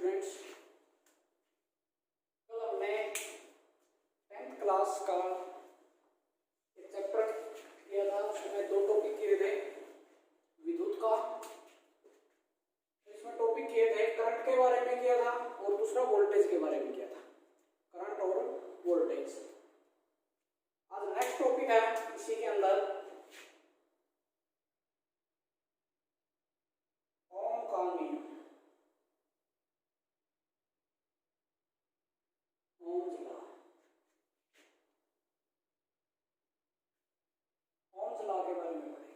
Students, कल हमने 10th class का एक चैप्टर किया था। उसमें दो टॉपिक किए थे, विद्युत का। इसमें टॉपिक किए थे करंट के बारे में किया था और दूसरा वोल्टेज के बारे में किया था, करंट और वोल्टेज। आज नेक्स्ट टॉपिक है इसी के अंदर ओम का नियम। ओम्स लॉ, ओम्स लॉ के बारे में पढ़ेंगे।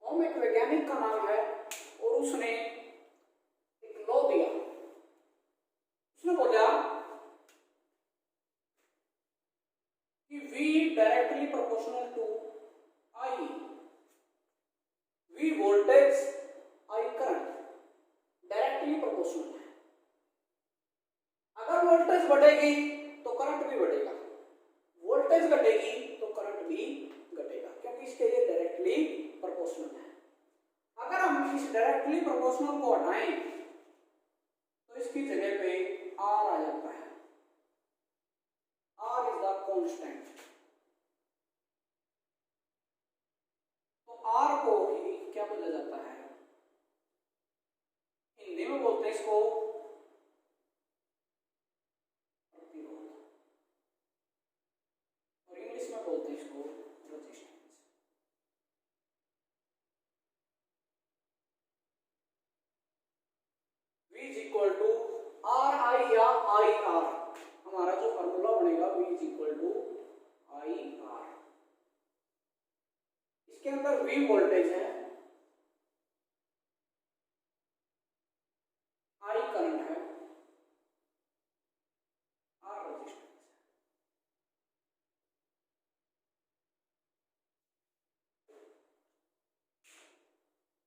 ओम एक वैज्ञानिक का नाम है और उसने एक लॉ दिया। उसने बोला कि V directly proportional to I, V voltage I current directly proportional है। अगर वोल्टेज बढ़ेगी तो करंट भी बढ़ेगा, वोल्टेज घटेगी तो करंट भी घटेगा, क्योंकि इसके लिए डायरेक्टली प्रोपोर्शनल है। अगर हम इस डायरेक्टली प्रोपोर्शनल को हटाएं तो इसकी जगह पे R आ जाता है। R is the constant. तो R को ही क्या बोला जाता है? हिंदी में बोलते हैं इसको प्रतिरोध और इंग्लिश में बोलते हैं इसको resistance. V is equal to R I या आई आर। हमारा जो फॉर्मूला बनेगा V is equal to I R. इसके अंदर V वोल्टेज है, I करंट है, R रेजिस्टेंस है।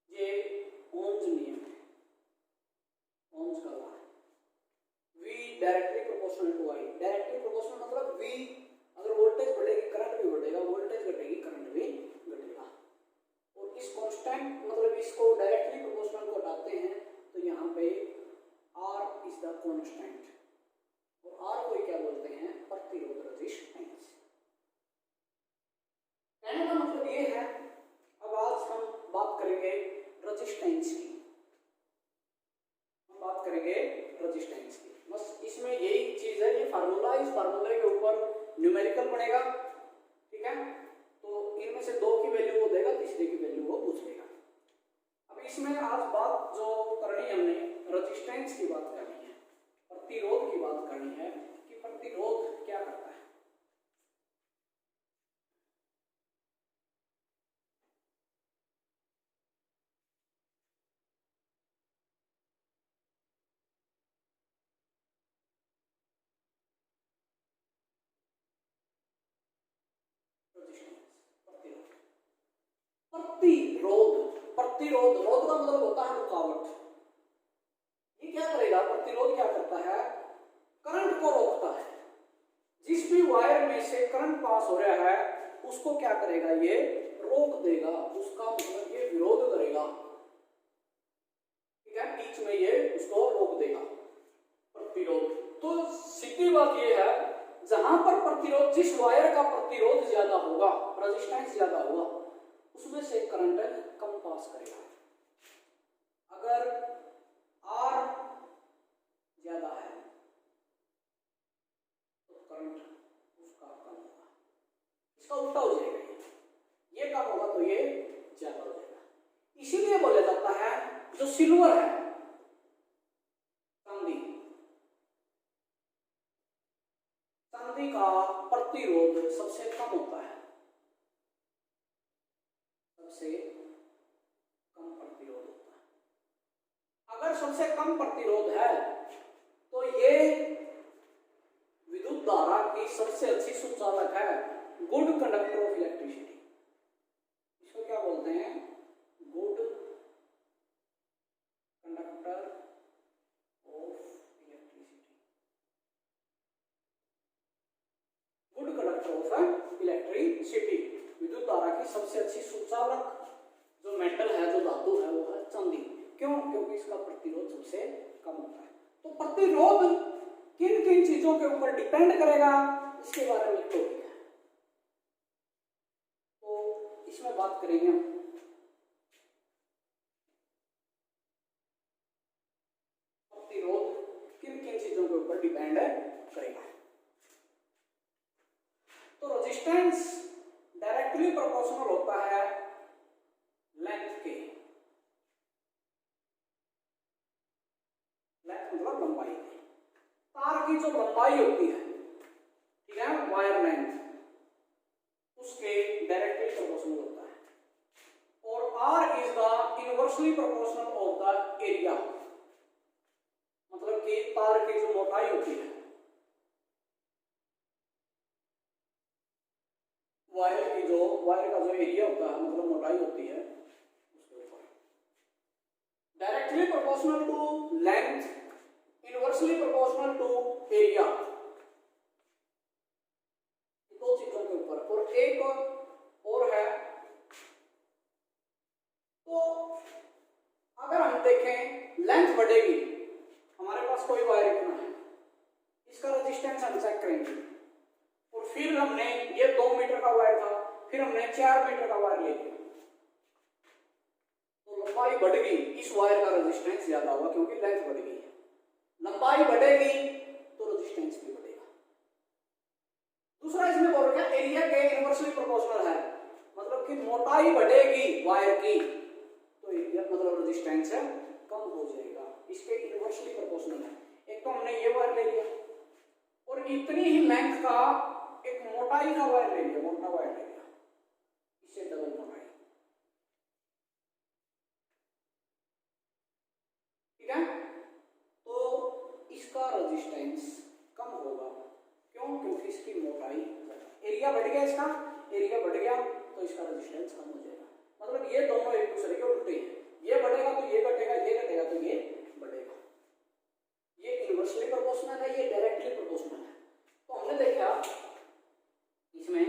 ये ओम्स नियम है, ओम्स का लॉ है। V directly proportional to I। Directly proportional मतलब V अगर वोल्टेज बढ़ेगी करंट भी बढ़ेगा, वोल्टेज घटेगी करंट भी घटेगा। और इस कांस्टेंट मतलब इसको डायरेक्टली प्रोपोर्शनल को हटाते हैं तो यहाँ पे R इज द कांस्टेंट और R को क्या बोलते हैं? प्रतिरोध, रेजिस्टेंस। कहने का मतलब ये है, अब आज हम बात करेंगे रेजिस्टेंस की। हम बात करेंगे रेजिस्टेंस की। बस इसमें यही चीज है, ये फार्मूला, इस फार्मूले के ऊपर न्यूमेरिकल बनेगा, ठीक है? तो इनमें से दो की वैल्यू वो देगा, तीसरे की वैल्यू वो पूछ लेगा। अब इसमें आज बात जो करनी है, हमने रेजिस्टेंस की बात करनी है, प्रतिरोध की बात करनी है कि प्रतिरोध क्या करता है। प्रतिरोध, प्रतिरोध, रोध का मतलब होता है रुकावट। ये क्या करेगा? प्रतिरोध क्या करता है? करंट को रोकता है। जिस भी वायर में से करंट पास हो रहा है उसको क्या करेगा? ये रोक देगा। उसका मतलब ये विरोध करेगा, ठीक है? बीच में ये उसको रोक देगा, प्रतिरोध। तो सीधी बात ये है, जहां पर प्रतिरोध, जिस वायर का प्रतिरोध ज्यादा होगा, रेजिस्टेंस ज्यादा होगा, उसमें से करंट कम पास करेगा। अगर R ज्यादा है तो करंट उसका कम होगा। इसका उल्टा हो जाएगा, ये कम होगा तो ये ज्यादा हो जाएगा। इसीलिए बोला जाता है जो सिल्वर है, चांदी, चांदी का प्रतिरोध सबसे कम होता है, सबसे कम प्रतिरोध होता है। अगर सबसे कम प्रतिरोध है तो ये विद्युत धारा की सबसे अच्छी सुचालक है, गुड कंडक्टर ऑफ इलेक्ट्रिसिटी। इसको क्या बोलते हैं? Good conductor of electricity. Good conductor of electricity, विद्युत धारा की सबसे अच्छी सुचालक जो मेटल है, जो धातु है, वो है चांदी। क्यों? क्योंकि इसका प्रतिरोध सबसे कम होता है। तो प्रतिरोध किन किन चीजों के ऊपर डिपेंड करेगा, इसके बारे में टॉपिक है। तो इसमें बात करेंगे हम प्रतिरोध किन किन चीजों के ऊपर डिपेंड करेगा। तो रेजिस्टेंस डायरेक्टली प्रोपोर्शनल होता है लेंथ के, लेंथ मतलब लंबाई के। तार की जो लंबाई होती है, ठीक है, वायर लेंथ, उसके डायरेक्टली प्रोपोर्शनल होता है। और R is the inversely proportional of the area, मतलब कि तार की जो मोटाई होती है, वायर का जो एरिया होता है, मतलब मोटाई होती है, उसके ऊपर directly proportional to length, inversely proportional to area, दो चीजों के ऊपर। और एक और है, तो अगर हम देखें लेंथ बढ़ेगी, हमारे पास कोई वायर इतना है, इसका रेजिस्टेंस हम चेक करेंगे, और फिर हमने ये 2 मीटर का वायर था, फिर हमने 4 मीटर का वायर ले लिया, तो लंबाई बढ़ गई, इस वायर का रेजिस्टेंस ज्यादा होगा क्योंकि लेंथ बढ़ गई। लंबाई बढ़ेगी तो रेजिस्टेंस भी बढ़ेगा। दूसरा इसमें बोल रहा है एरिया के इनवर्सली प्रोपोर्शनल है, मतलब कि मोटाई बढ़ेगी वायर की तो एरिया मतलब रेजिस्टेंस कम हो जाएगा, इसके इनवर्सली प्रोपोर्शनल है। एक तो हमने ये वायर ले लिया और इतनी ही लेंथ का एक मोटाई का वायर ले लिया, मोटा वायर ले लिया, इससे डबल मोटाई, ठीक है। तो इसका रेजिस्टेंस कम होगा, क्यों? क्योंकि इसकी मोटाई, एरिया बढ़ गया, इसका एरिया बढ़ गया तो इसका रेजिस्टेंस कम हो जाएगा। मतलब ये दोनों एक दूसरे के उल्टे हैं, ये बढ़ेगा तो ये घटेगा, ये घटेगा तो ये बढ़ेगा। ये इनवर्सली प्रोपोर्शनल है, ये डायरेक्टली प्रोपोर्शनल है। तो हमने देखा इसमें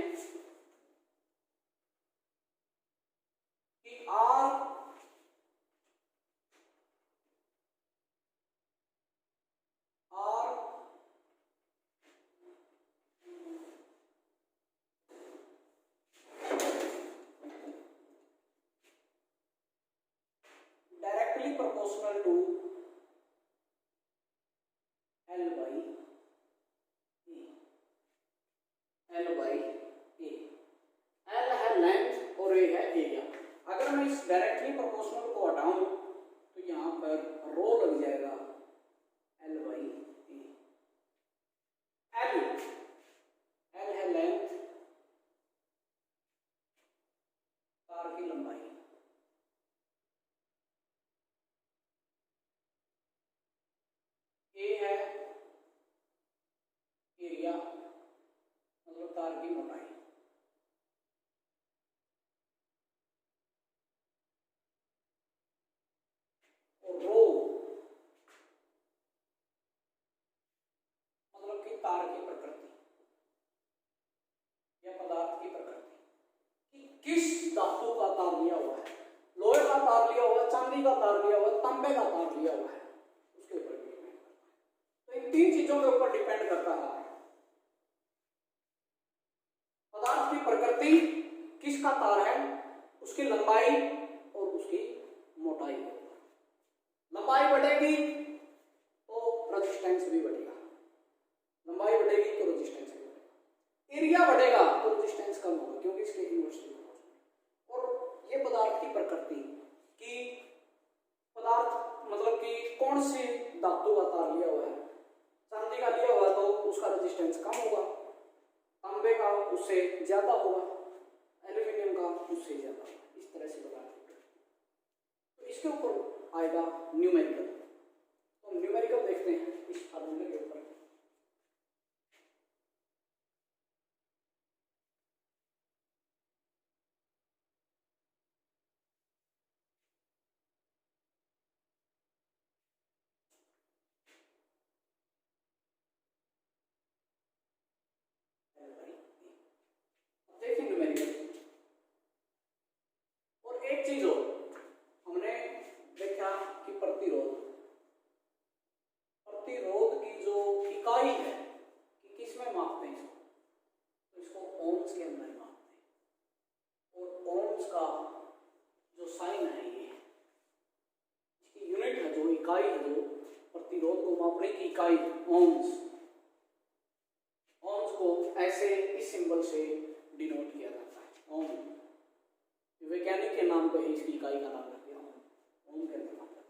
कि R directly proportional to L by A। L है लेंथ और A है एरिया। अगर मैं इस डायरेक्टली प्रोपोर्शनल को हटाऊं तो यहां पर रो लग जाएगा L by A। L है लेंथ, तार की लंबाई, A है एरिया मतलब तार की मोटाई, और रो मतलब कि तार की प्रकृति या पदार्थ की प्रकृति, कि किस धातु का तार लिया हुआ है, लोहे का तार लिया हुआ है, चांदी का तार लिया हुआ है, तांबे का तार लिया हुआ है, उसके ऊपर भी डिपेंड करता है। तो इन 3 चीजों के ऊपर डिपेंड करता है पदार्थ की प्रकृति, किसका तार है, उसकी लंबाई और उसकी मोटाई। लंबाई बढ़ेगी तो रेजिस्टेंस भी बढ़ेगा, लंबाई बढ़ेगी तो रेजिस्टेंस भी बढ़ेगा। एरिया बढ़ेगा तो रेजिस्टेंस कम होगा क्योंकि इसके इनवर्सली प्रोपोर्शनल। और ये पदार्थ की प्रकृति कि पदार्थ मतलब कि कौन सी धातु का तार लिया हुआ है, चांदी का लिया हुआ तो उसका रेजिस्टेंस कम होगा, तांबे का उससे ज्यादा होगा, एल्यूमिनियम का उससे ज्यादा होगा, इस तरह से बता। तो इसके ऊपर आएगा न्यूमेरिकल। तो न्यूमेरिकल देखते हैं इस फार्मूले के ऊपर। देखिए न्यूमेरिकल, और एक चीज हो, हमने देखा कि प्रतिरोध इकाई है जो प्रतिरोध को मापने की इकाई ओम्स, ओम्स को ऐसे इस सिंबल से डिनोट किया जाता है ओम। वैज्ञानिक के नाम पे इसकी इकाई का नाम रख दिया ओम, ओम के अंदर नाम रख दिया।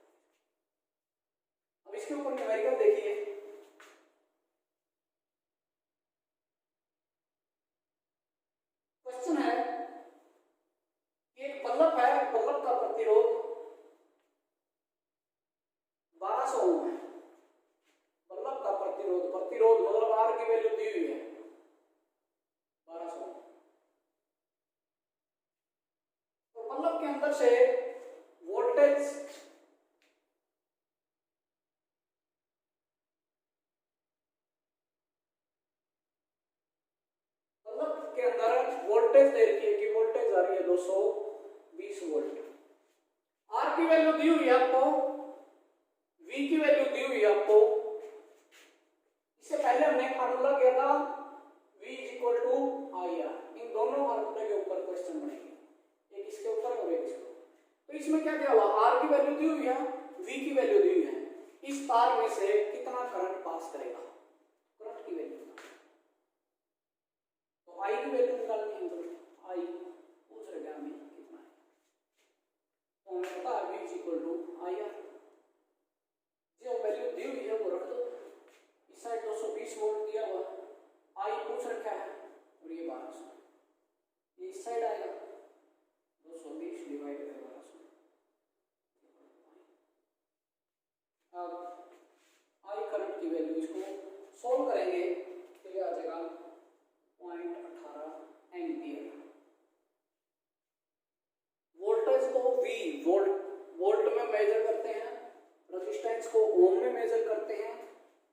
अब इसके ऊपर न्यूमेरिकल देखिए, क्वेश्चन है कि एक बल्ब है, बल्ब का प्रतिरोध 1200 ओम है। बल्ब का प्रतिरोध, प्रतिरोध मतलब आर की वैल्यू दी हुई है 1200। तो बल्ब के अंदर से वोल्टेज के अंदर वोल्टेज दे रखी है कि वोल्टेज आ रही है 220 वोल्ट। आर की वैल्यू दी हुई है आपको, वी की वैल्यू दी हुई है आपको। इससे पहले हमने फार्मूला किया था V equal to I R. इन दोनों फार्मूले के ऊपर क्वेश्चन बनेंगे, एक इसके ऊपर और एक इसके ऊपर। तो इसमें क्या क्या हुआ, आर की वैल्यू दी हुई है, वी की वैल्यू दी हुई है। इस तार में से कितना करंट पास करेगा, करंट की वैल्यू। आई की वैल्यू निकालनी है, तो आई पूछ रहे हमें कितना है, तो हमें पता है V equal to I R. जो वैल्यू दी हुई है वो रख दो। इस साइड 220 वोल्ट दिया हुआ, आई पूछ रखा है, और ये 1200, ये इस साइड आएगा 220 डिवाइड बाय 1200। अब आई करंट की वैल्यू, इसको सोल्व करेंगे तो ये आ जाएगा 0.18 एम्पियर। वोल्टेज को वी वोल्ट में मेजर करते हैं, रेजिस्टेंस को ओम में मेजर करते हैं,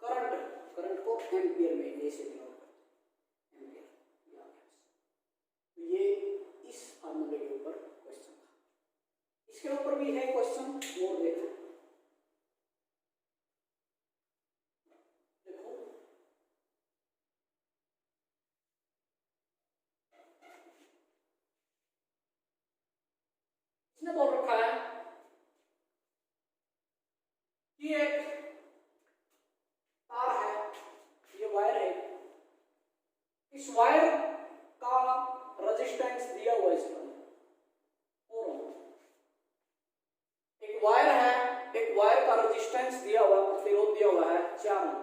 करंट को एम्पियर में ऐसे डिनोट करते हैं, एम्पियर। ये इस फार्मूले के ऊपर क्वेश्चन था। इसके ऊपर भी है क्वेश्चन, वो देखो। इसने बोल रखा है कि एक तार है, ये वायर है, इस वायर का रेजिस्टेंस दिया हुआ है इस पर 4 ओम। एक वायर है, एक वायर का रेजिस्टेंस दिया हुआ, प्रतिरोध दिया हुआ है 4 ओम।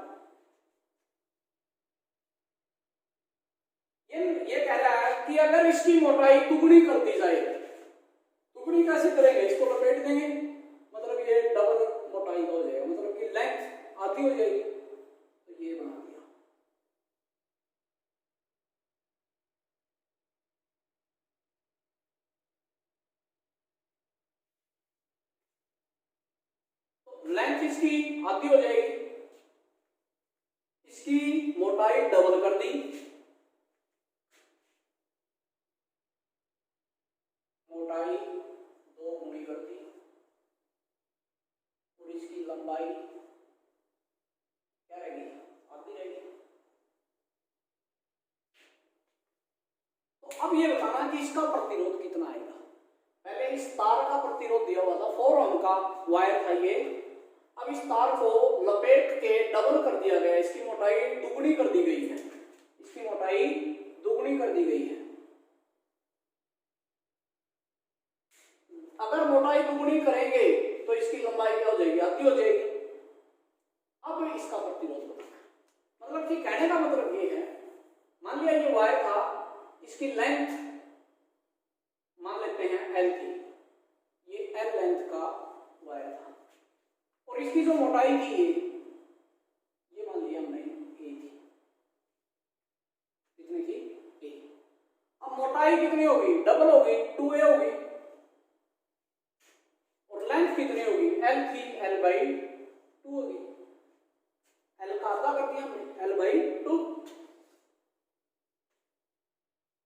ये कह रहा है कि अगर इसकी मोटाई दुगनी कर दी जाए, दुगनी कैसे करेंगे, इसको लपेट देंगे, मतलब ये डबल मोटाई का हो जाएगा, मतलब कि लेंथ आधी हो जाएगी। तो ये बना दिया। तो लेंथ इसकी आधी हो जाएगी, इसकी मोटाई डबल कर दी, मोटाई 2 गुनी कर दी, और इसकी लंबाई क्या रहेगी, आधी रहेगी। तो अब ये बताना कि इसका प्रतिरोध कितना आएगा। पहले इस तार का प्रतिरोध दिया हुआ था, 4 ओम का वायर था ये। अब इस तार को लपेट के डबल कर दिया गया, इसकी मोटाई दुगनी कर दी गई है, इसकी मोटाई दुगनी कर दी गई है। अगर मोटाई दुगनी करेंगे तो इसकी लंबाई क्या हो जाएगी, आधी हो जाएगी। अब इसका प्रतिरोध बताना, मतलब कि कहने का मतलब ये है, मान लिया ये वायर था, इसकी लेंथ मान लेते हैं L थी, ये L लेंथ का वायर था, और इसकी जो मोटाई थी ये मान लिया हमने A थी, कितनी थी A। अब मोटाई कितनी होगी, डबल होगी, 2A होगी, और लेंथ कितनी होगी, L थी, L/2 होगी। L का आधा कर दिया हमने, L/2।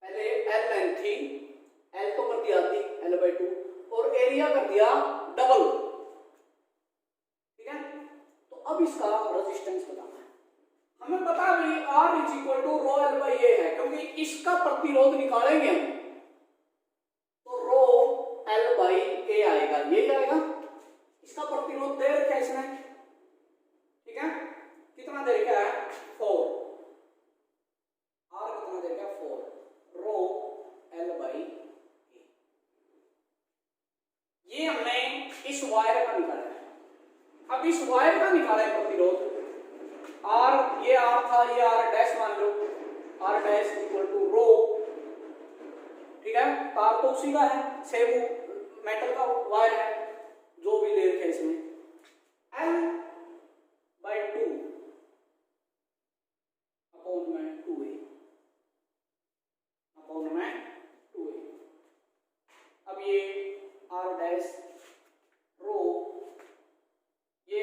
पहले L लेंथ थी, L तो कर दिया आधी, L/2, और एरिया कर दिया डबल, ठीक है। तो अब इसका रेजिस्टेंस बताना है हमें। पता भी R = ρL/A है, क्योंकि इसका प्रतिरोध निकालेंगे हम तो ρL/A आएगा, ये आएगा। इसका प्रतिरोध दे रखा है इसने वायर का निकाला है। अब इस वायर का निकाला है प्रतिरोध R, ये R था, ये R डैश मान लो, R डैश इक्वल टू रो, ठीक है, तार तो उसी का है, सेम मेटल का वायर है, जो भी ले रखे इसमें, L/2 अपॉन में 2A, अपॉन में 2A। अब ये R डैश रो, ये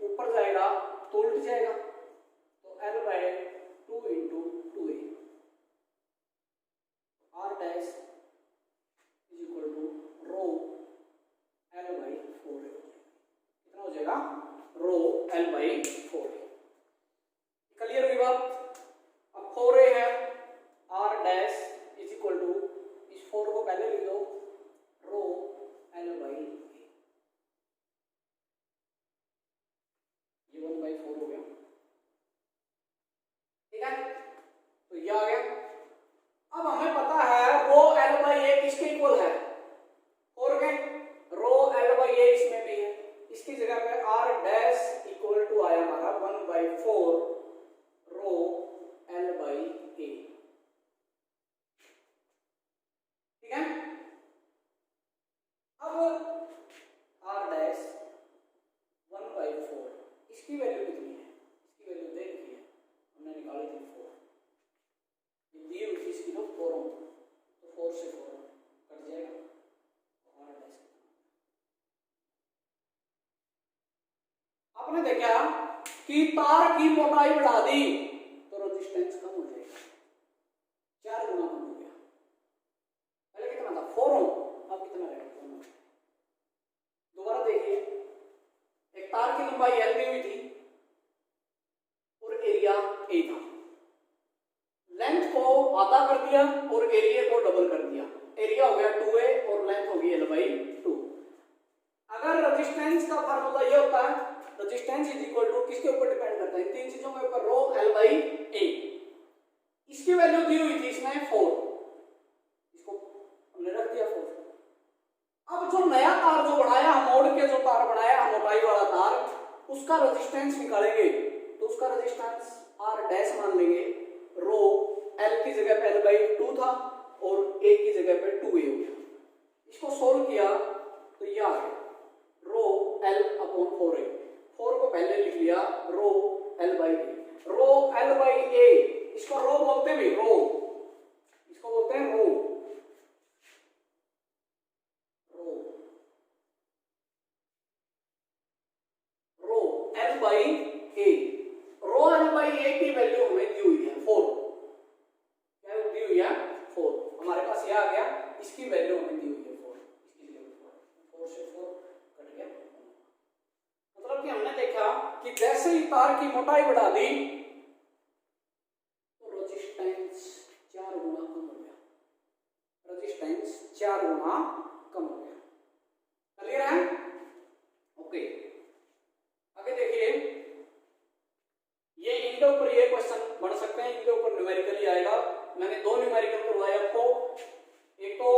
ऊपर जाएगा तो उल्ट जाएगा, तो L/2 into 2A, R dash is equal to rho L/4A। कितना हो जाएगा? रो L/4। क्लियर हुई बात? अब 4A है, R dash is equal to, इस 4 को पहले लिख दो, रो L/A, ये 1/4 हो गया, ठीक है, तो ये आ गया। अब हमें पता है रो L/A किसके इक्वल है? 4 के, रो L/A इसमें भी है, इसकी जगह पे R डैश इक्वल टू आया हमारा 1/4 रो L/A, ठीक है। अब R डैश 1/4, इसकी वैल्यू कितनी है? इसकी वैल्यू दे रखी है, हमने निकाली थी 4, ये दी हुई थी इसकी, तो 4 ओम, तो 4 से 4 कट जाएगा, R डैश आपने देखा कि तार की मोटाई बढ़ा दी तो रेजिस्टेंस कम हो जाएगा, 4 गुना कम हो गया। पहले कितना था? 4 ओम, अब कितना रहेगा? दोबारा देखिए, एक तार की लंबाई L दी हुई थी और एरिया A था, लेंथ को आधा कर दिया और एरिया को डबल कर दिया, एरिया हो गया 2A और लेंथ होगी L/2। अगर रेजिस्टेंस का फार्मूला ये होता है, रेजिस्टेंस इज इक्वल टू, किसके ऊपर डिपेंड करता है? इन तीन चीजों के ऊपर, रो L/A। इसकी वैल्यू दी हुई थी इसमें 4, इसको हमने रख दिया 4। अब जो नया तार जो बढ़ाया, मोड़ के जो तार बनाया, मोटाई वाला तार, उसका रेजिस्टेंस निकालेंगे, तो उसका रेजिस्टेंस R डैश मान लेंगे, रो L की जगह पे L/2 था और A की जगह पे 2A हो गया। इसको सोल्व किया तो ये आ गया रो L/4A, 4 को पहले लिख लिया, रो L/A, रो L/A, इसको रो बोलते हैं, रो, इसको बोलते हैं रो, रो L/A, रो L/A की वैल्यू हमें दी हुई है 4, क्या दी हुई है? 4, हमारे पास ये आ गया, इसकी वैल्यू हमें दी हुई है 4, इसकी वैल्यू 4 से 4 कट गया। मतलब कि हमने देखा कि जैसे ही तार की मोटाई बढ़ा दी तो रेजिस्टेंस 4 गुना कम हो गया, रेजिस्टेंस 4 गुना कम हो गया। क्लियर है? ओके, आगे देखिए, ये इनके ऊपर ये क्वेश्चन बन सकते हैं, इनके ऊपर न्यूमेरिकली आएगा। मैंने 2 न्यूमेरिकल करवाए आपको, एक तो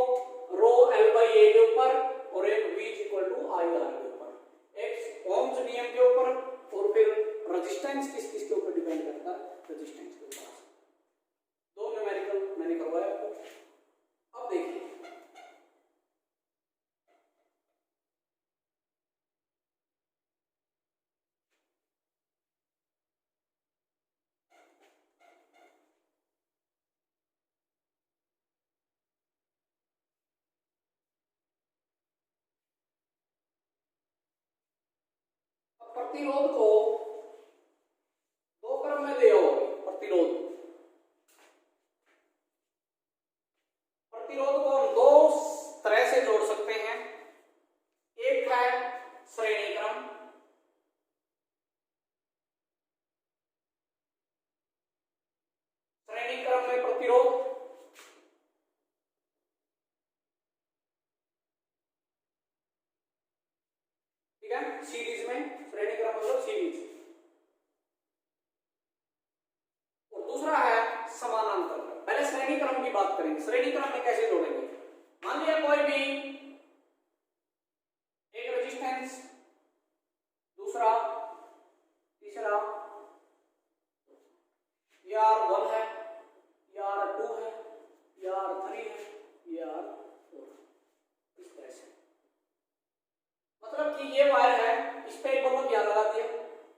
रो L/A के ऊपर और एक V इक्वल टू IR के ऊपर, एक ओम्स नियम के ऊपर और फिर रेजिस्टेंस किस के ऊपर डिपेंड करता है? रेजिस्टेंस के ऊपर। 2 न्यूमेरिकल मैंने करवाया आपको। अब देखिए, प्रतिरोध को 2 क्रम में दिया होगा। प्रतिरोध को हम 2 तरह से जोड़ सकते हैं, एक है श्रेणी क्रम, श्रेणी क्रम में प्रतिरोध, ठीक है, सीरीज में, श्रेणी क्रम मतलब सीरीज, और दूसरा है समानांतर। पहले श्रेणी क्रम की बात करेंगे, श्रेणी क्रम में कैसे जोड़ेंगे? मान लिया कोई भी एक रेजिस्टेंस रेजिस्टेंस, दूसरा, तीसरा, ये R1 है, ये R2 है, ये R3 है, ये R4, इस तरह से। मतलब कि ये वायर है, इस पे एक बल्ब यहाँ लगा दिया,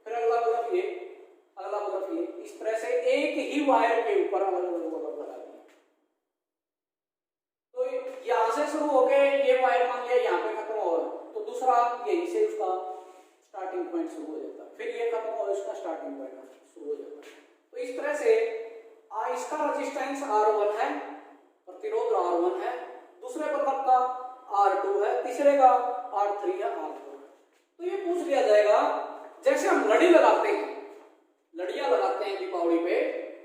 फिर अगला बल्ब ये, अगला बल्ब ये, इस तरह से एक ही वायर के ऊपर अलग अलग बल्ब लगा दिए। तो यहाँ से शुरू होके ये वायर मान लिया यहाँ पे खत्म हो, तो दूसरा यहीं से उसका स्टार्टिंग पॉइंट शुरू हो जाता है, फिर ये खत्म हो, इसका स्टार्टिंग पॉइंट शुरू हो जाता है। तो इस तरह से इसका रेजिस्टेंस R1 है, प्रतिरोध R1 है, दूसरे बल्ब का R2 है, तीसरे का R3 है, R4। तो ये पूछ लिया जाएगा, जैसे हम लड़ी लगाते हैं, लड़ियां लगाते हैं दीपावली पे,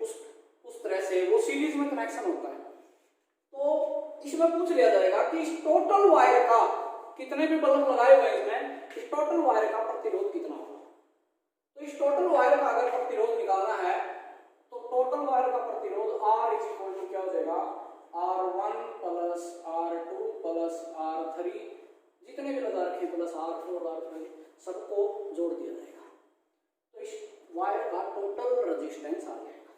उस तरह से वो सीरीज में कनेक्शन होता है। तो इसमें पूछ लिया जाएगा कि इस टोटल वायर का, कितने भी बल्ब लगाए हुए हैं इसमें, इस टोटल वायर का प्रतिरोध कितना होगा। तो इस टोटल वायर का अगर प्रतिरोध निकालना है तो टोटल वायर का प्रतिरोध R इज इक्वल टू क्या हो जाएगा, R1 plus R2 plus R3, जितने भी लगा रखे प्लस R4 R3, सबको जोड़ दिया जाएगा। तो इस वायर का टोटल रेजिस्टेंस आ जाएगा।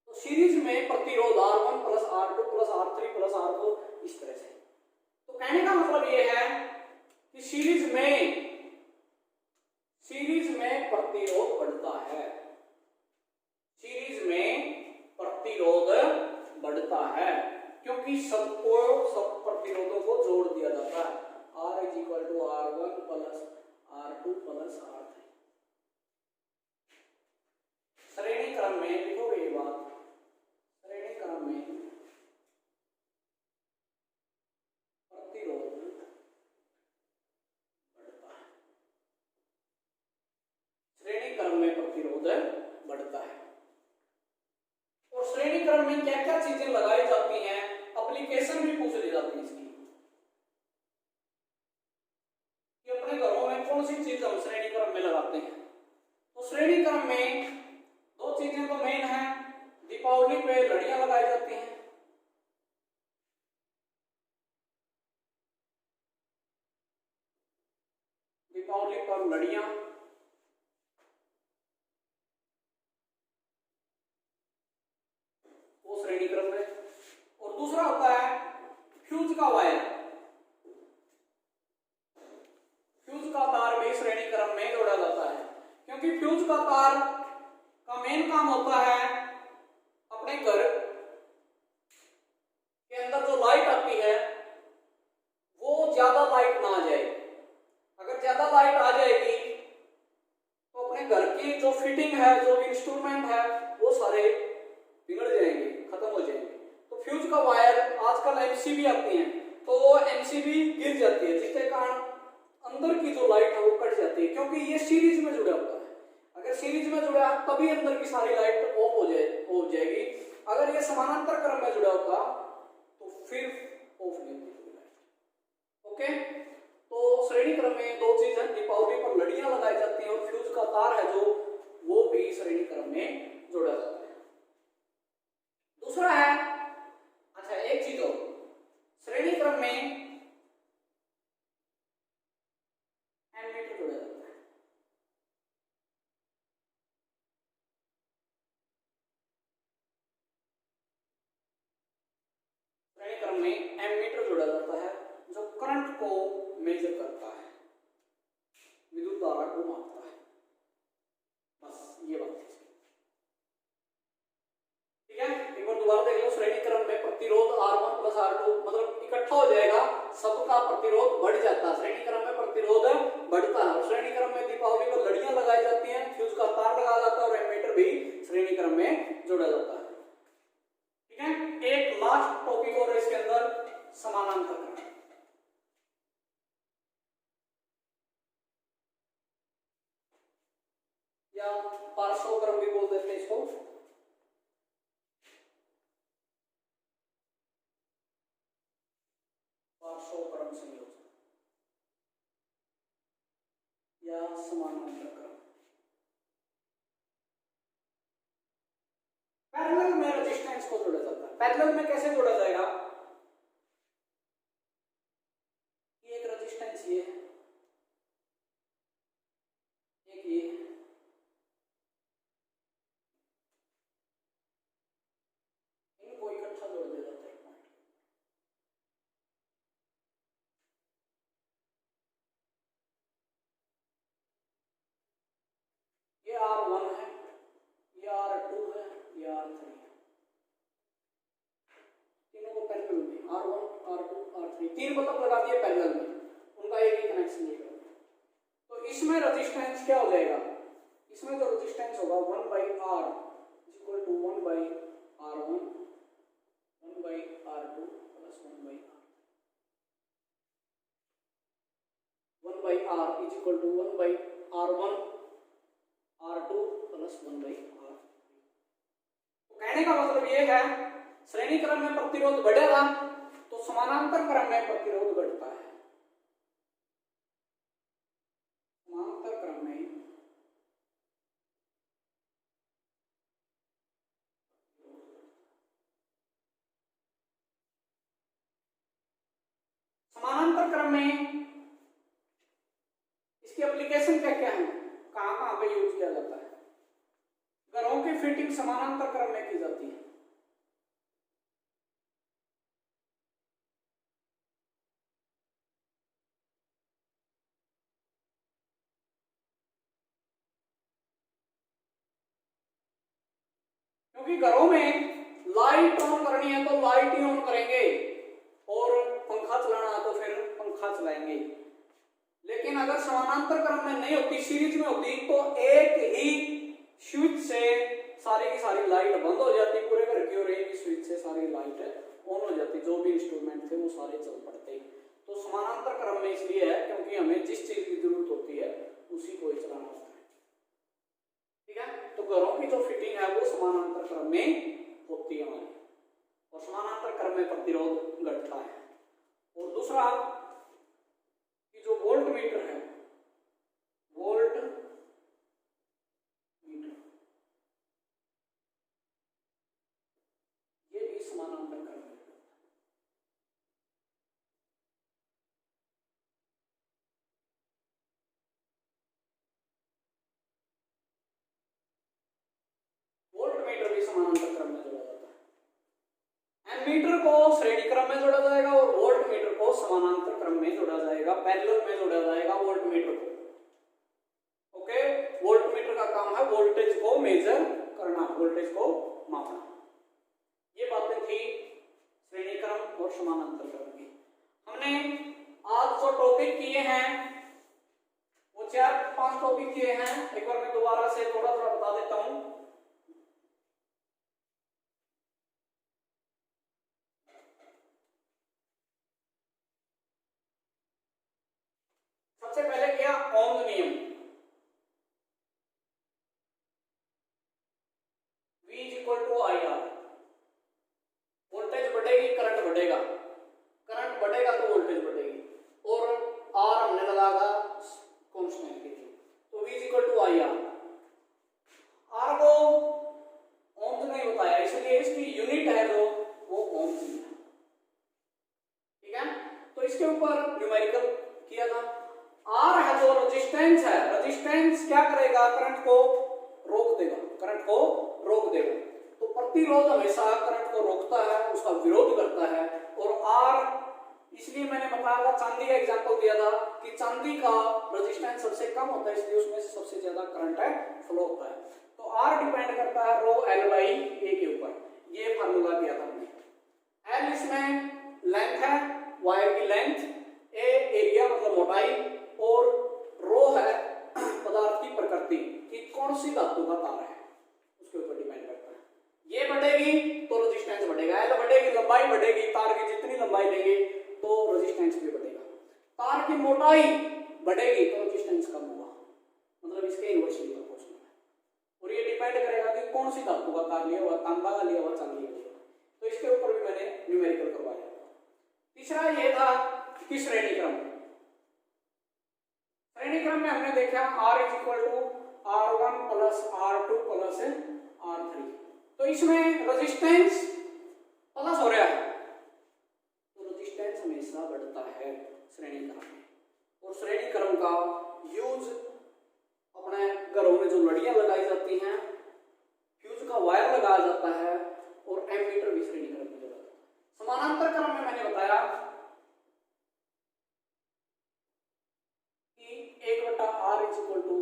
तो सीरीज में प्रतिरोध R1 plus R2 plus R3 plus R4, इस तरह से। तो कहने का मतलब ये है कि सीरीज में प्रतिरोध बढ़ता है, सीरीज में प्रतिरोध बढ़ता है, क्योंकि सब प्रतिरोधों को जोड़ दिया जाता है। R is equal to R1 plus R2 plus R3। श्रेणी क्रम में लिखोगे ये बात, श्रेणी क्रम में प्रतिरोध बढ़ता है, श्रेणी क्रम में प्रतिरोध बढ़ता है। और श्रेणी क्रम में क्या क्या चीजें लगाई जाती हैं, एप्लीकेशन भी पूछ ली जाती है इसकी, कि अपने घरों में कौन सी चीज हम श्रेणी क्रम में लगाते हैं। तो श्रेणी क्रम में दो चीजें तो मेन है, दीपावली पे लड़ियां लगाई जाती हैं, दीपावली पर लड़ियां, वो श्रेणी क्रम में। और दूसरा होता है फ्यूज का वायर, फ्यूज का तार भी श्रेणी क्रम में जोड़ा जाता है, क्योंकि फ्यूज का तार का मेन काम होता है अपने घर के अंदर जो लाइट आती है वो ज्यादा लाइट ना आ जाए। अगर ज्यादा लाइट आ जाएगी तो अपने घर की जो फिटिंग है, जो इंस्ट्रूमेंट है, वो सारे बिगड़ जाएंगे, खत्म हो जाएंगे। तो फ्यूज का वायर, आजकल एमसीबी आती है, तो वो एमसीबी गिर जाती है, जिसके कारण अंदर की जो लाइट है वो कट जाती है, क्योंकि ये सीरीज में जुड़ा होता है। अगर सीरीज में जुड़ा तभी अंदर की सारी लाइट ऑफ हो जाएगी। अगर ये समानांतर क्रम में जुड़ा होता तो फिर ऑफ नहीं होती लाइट। ओके, तो श्रेणी क्रम में दो चीज है, दीपावली पर लड़ियां लगाई जाती हैं और फ्यूज का तार है जो, वो भी श्रेणी क्रम में जोड़ा जाता है। दूसरा है, अच्छा एक चीज और, श्रेणी क्रम में एमीटर जोड़ा जाता है। श्रेणी क्रम में एमीटर जोड़ा जाता है, जो करंट को मेजर करता है, विद्युत धारा को मापता है। बस ये बात है, ठीक है। एक बार दोबारा देख लो, श्रेणी क्रम में प्रतिरोध R1 प्लस R2 मतलब इकट्ठा हो जाएगा, सबका प्रतिरोध बढ़ जाता है, श्रेणी क्रम में प्रतिरोध बढ़ता है। और श्रेणी क्रम में दीपावली पर लड़ियां लगाई जाती हैं, फ्यूज का तार लगाया जाता है और एमीटर भी श्रेणी क्रम में जोड़ा जाता है, ठीक है। एक लास्ट टॉपिक और इसके अंदर, समानांतर क्रम, या पार्श्वक्रम भी बोल देते हैं इसको। पार्श्वक्रम संयोजन या समानांतर क्रम। पैरेलल में रेजिस्टेंस को जोड़ा जाता है। पैरेलल में कैसे जोड़ा जाएगा, ये एक रेजिस्टेंस ये है, R2 R3 तीन बल्ब लगा दिए पैरेलल में, उनका एक ही कनेक्शन दिया। तो इसमें रेजिस्टेंस क्या हो जाएगा, इसमें जो रेजिस्टेंस होगा 1/R equal to 1/R1 1/R2 plus 1/R is equal to 1/R1 R2 plus 1/R। तो कहने का मतलब ये है श्रेणी क्रम में प्रतिरोध बढ़ेगा तो समानांतर क्रम में प्रतिरोध घटता है। समानांतर क्रम में समानांतर क्रम में इसकी एप्लीकेशन क्या क्या है, कहां कहां पे यूज किया जाता है। घरों की फिटिंग समानांतर क्रम में की जाती है। क्योंकि घरों में लाइट ऑन करनी है तो लाइट ही ऑन करेंगे और पंखा चलाना है तो फिर पंखा चलाएंगे। लेकिन अगर समानांतर क्रम में नहीं होती, सीरीज में होती, तो एक ही स्विच से सारी की सारी लाइट बंद हो जाती पूरे घर की और एक ही स्विच से सारी लाइट ऑन हो जाती, जो भी इंस्ट्रूमेंट थे वो सारे चल पड़ते। तो समानांतर क्रम में इसलिए है क्योंकि हमें जिस चीज की जरूरत होती है उसी को ही चलाना होता है। ठीक है, तो घरों की जो फिटिंग है वो समानांतर क्रम में होती है हमारी, और समानांतर क्रम में प्रतिरोध घटता है। और दूसरा कि जो वोल्ट मीटर है, वोल्ट मीटर ये भी समानांतर क्रम में होता है। वोल्ट मीटर भी समानांतर क्रम में जोड़ा जाता है। एमीटर को श्रेणी क्रम में जोड़ा जाएगा और वोल्ट मीटर को समानांतर क्रम में जोड़ा जाएगा, पैरेलल में जोड़ा जाएगा वोल्ट मीटर को। ओके, वोल्ट मीटर का काम है वोल्टेज को मेजर करना, वोल्टेज को मापना। ये बातें थी श्रेणी क्रम और समानांतर क्रम की। हमने आज जो टॉपिक किए हैं वो 4-5 टॉपिक किए हैं। एक बार मैं दोबारा से थोड़ा थोड़ा बता देता हूं। सबसे पहले क्या, ओम नियम, V equal to IR। Voltage बढ़ेगी करंट बढ़ेगा, करंट बढ़ेगा तो वोल्टेज बढ़ेगी, और R हमने लगाया कांस्टेंट के लिए, तो V equal to IR। R को ओम्स नहीं बताया इसलिए इसकी यूनिट है जो वो ओम्स है। ठीक है, तो इसके ऊपर न्यूमेरिकल किया था। R है जो रेजिस्टेंस है, रेजिस्टेंस क्या करेगा, करंट को रोक देगा, करंट को रोक देगा। तो प्रतिरोध हमेशा करंट को रोकता है, उसका विरोध करता है। और R इसलिए मैंने बताया था, चांदी का एग्जांपल दिया था कि चांदी का रेजिस्टेंस सबसे कम होता है इसलिए उसमें सबसे ज्यादा करंट है फ्लो होता है। तो R डिपेंड करता है रो L बाई A के ऊपर। ये फार्मूला दिया था हमने। L इसमें लेंथ है, वायर की लेंथ, A एरिया मतलब मोटाई, और रो है पदार्थ की प्रकृति कि कौन सी धातु का तार है, उसके ऊपर डिपेंड करता है। ये बढ़ेगी तो रेजिस्टेंस बढ़ेगा, L बढ़ेगी, लंबाई बढ़ेगी, तार की जितनी लंबाई लेंगे तो रेजिस्टेंस भी बढ़ेगा। तार की मोटाई बढ़ेगी तो रेजिस्टेंस कम होगा, मतलब इसके इन्वर्सली प्रोपोर्शनल है। और ये डिपेंड करेगा कि कौन सी धातु का तार लिया हुआ, तांबा का लिया हुआ, चांदी का लिया हुआ। तो इसके ऊपर भी मैंने न्यूमेरिकल करवाया। तीसरा ये था कि श्रेणी क्रम, श्रेणी क्रम में हमने देखा R is equal to R1 plus R2 plus R3। तो इसमें रेजिस्टेंस प्लस हो रहा है तो रेजिस्टेंस हमेशा बढ़ता है श्रेणी क्रम में। और श्रेणी क्रम का यूज अपने घरों में जो लड़ियां लगाई जाती हैं, फ्यूज का वायर लगाया जाता है, और एमीटर भी श्रेणी क्रम में जोड़ा जाता है। समानांतर क्रम में मैंने बताया कि 1/R is equal to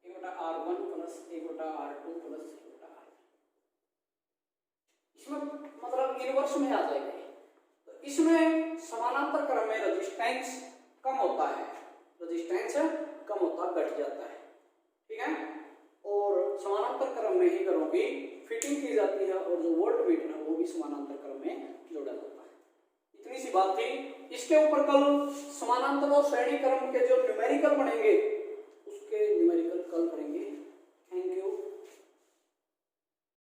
1/R1 plus 1/R2 plus 1/R3। इसमें मतलब इनवर्स में आ जाएगा। तो इसमें समानांतर क्रम में रेजिस्टेंस कम होता है, रेजिस्टेंस कम होता घट जाता है, ठीक है। और समानांतर क्रम में ही घरों की फिटिंग की जाती है और जो वोल्ट मीटर है वो भी समानांतर क्रम में जोड़ा जाता है। इतनी सी बात थी। इसके ऊपर कल समानांतर और श्रेणी क्रम के जो न्यूमेरिकल बनेंगे